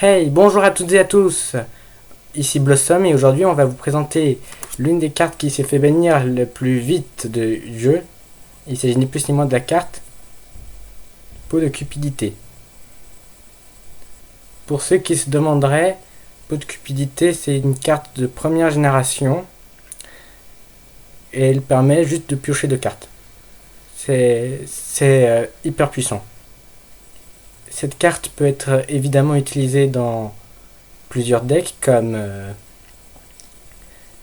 Hey, bonjour à toutes et à tous, ici Blossom et aujourd'hui on va vous présenter l'une des cartes qui s'est fait bannir le plus vite du jeu. Il s'agit ni plus ni moins de la carte Peau de Cupidité. Pour ceux qui se demanderaient, Peau de Cupidité c'est une carte de première génération et elle permet juste de piocher deux cartes. C'est hyper puissant. Cette carte peut être évidemment utilisée dans plusieurs decks comme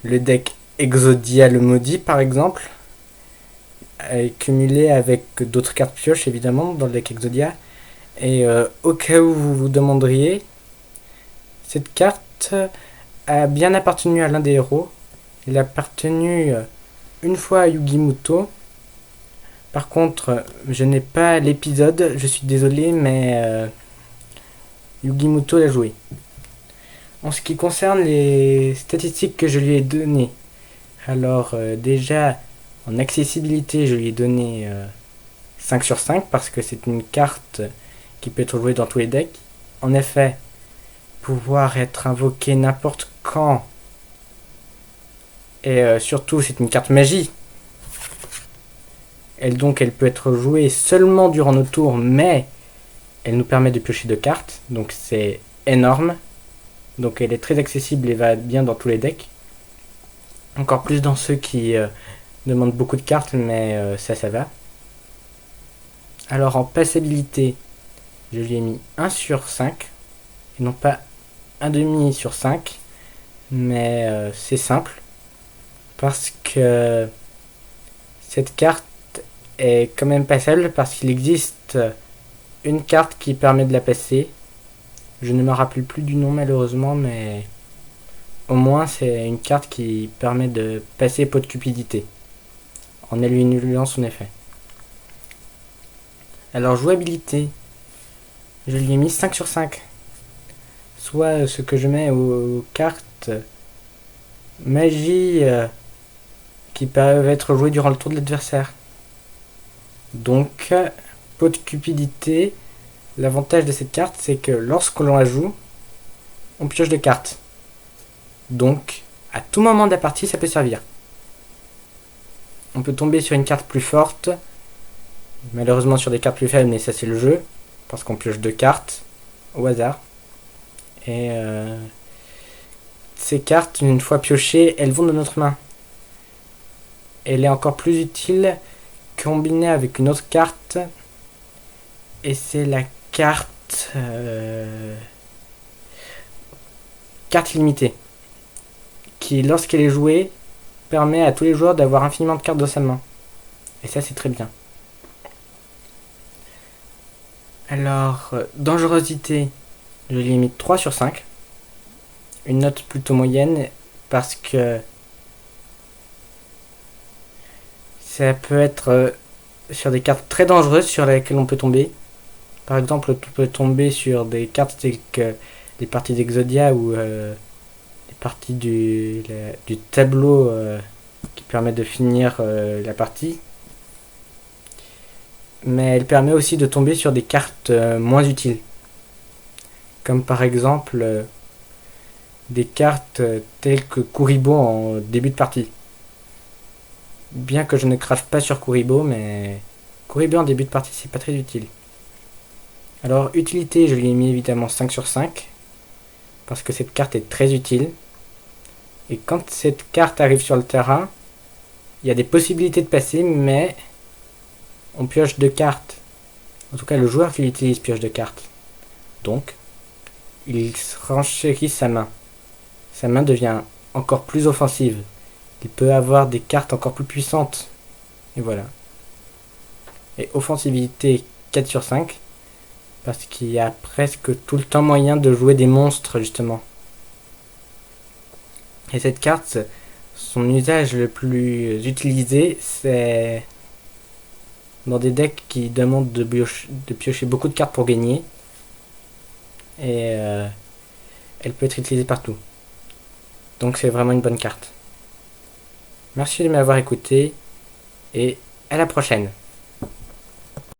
le deck Exodia le Maudit par exemple, cumulé avec d'autres cartes pioches évidemment dans le deck Exodia. Et au cas où vous vous demanderiez, cette carte a bien appartenu à l'un des héros. Il a appartenu une fois à Yugimuto. Par contre, je n'ai pas l'épisode, je suis désolé, mais Yugimuto l'a joué. En ce qui concerne les statistiques que je lui ai données, alors déjà en accessibilité je lui ai donné 5 sur 5 parce que c'est une carte qui peut être jouée dans tous les decks. En effet, pouvoir être invoquée n'importe quand et surtout c'est une carte magie. Elle peut être jouée seulement durant nos tours, mais elle nous permet de piocher deux cartes, donc c'est énorme. Donc elle est très accessible et va bien dans tous les decks. Encore plus dans ceux qui demandent beaucoup de cartes, mais ça va. Alors en passabilité, je lui ai mis 1 sur 5, et non pas 1,5 sur 5, mais c'est simple, parce que cette carte est quand même passable, parce qu'il existe une carte qui permet de la passer. Je ne me rappelle plus du nom malheureusement, mais au moins c'est une carte qui permet de passer Peau de Cupidité, en annulant son effet. Alors jouabilité, je lui ai mis 5 sur 5. Soit ce que je mets aux cartes magie qui peuvent être jouées durant le tour de l'adversaire. Donc, Peau de Cupidité, l'avantage de cette carte, c'est que lorsque l'on la joue, on pioche deux cartes. Donc, à tout moment de la partie, ça peut servir. On peut tomber sur une carte plus forte, malheureusement sur des cartes plus faibles, mais ça c'est le jeu, parce qu'on pioche deux cartes au hasard. Et ces cartes, une fois piochées, elles vont dans notre main. Elle est encore plus utile combinée avec une autre carte, et c'est la carte carte limitée, qui lorsqu'elle est jouée permet à tous les joueurs d'avoir infiniment de cartes dans sa main, et ça c'est très bien. Alors dangerosité, je lui ai mis 3 sur 5, une note plutôt moyenne, parce que ça peut être sur des cartes très dangereuses sur lesquelles on peut tomber. Par exemple, on peut tomber sur des cartes telles que les parties d'Exodia ou les parties du tableau qui permet de finir la partie. Mais elle permet aussi de tomber sur des cartes moins utiles. Comme par exemple des cartes telles que Kuribo en début de partie. Bien que je ne crache pas sur Kuribo, mais Kuribo en début de partie c'est pas très utile. Alors utilité, je lui ai mis évidemment 5 sur 5, parce que cette carte est très utile. Et quand cette carte arrive sur le terrain, il y a des possibilités de passer, mais on pioche deux cartes. En tout cas, le joueur qui l'utilise pioche deux cartes. Donc, il renchérit sa main. Sa main devient encore plus offensive. Il peut avoir des cartes encore plus puissantes. Et voilà. Et offensivité 4 sur 5. Parce qu'il y a presque tout le temps moyen de jouer des monstres, justement. Et cette carte, son usage le plus utilisé, c'est dans des decks qui demandent de piocher beaucoup de cartes pour gagner. Et elle peut être utilisée partout. Donc c'est vraiment une bonne carte. Merci de m'avoir écouté et à la prochaine.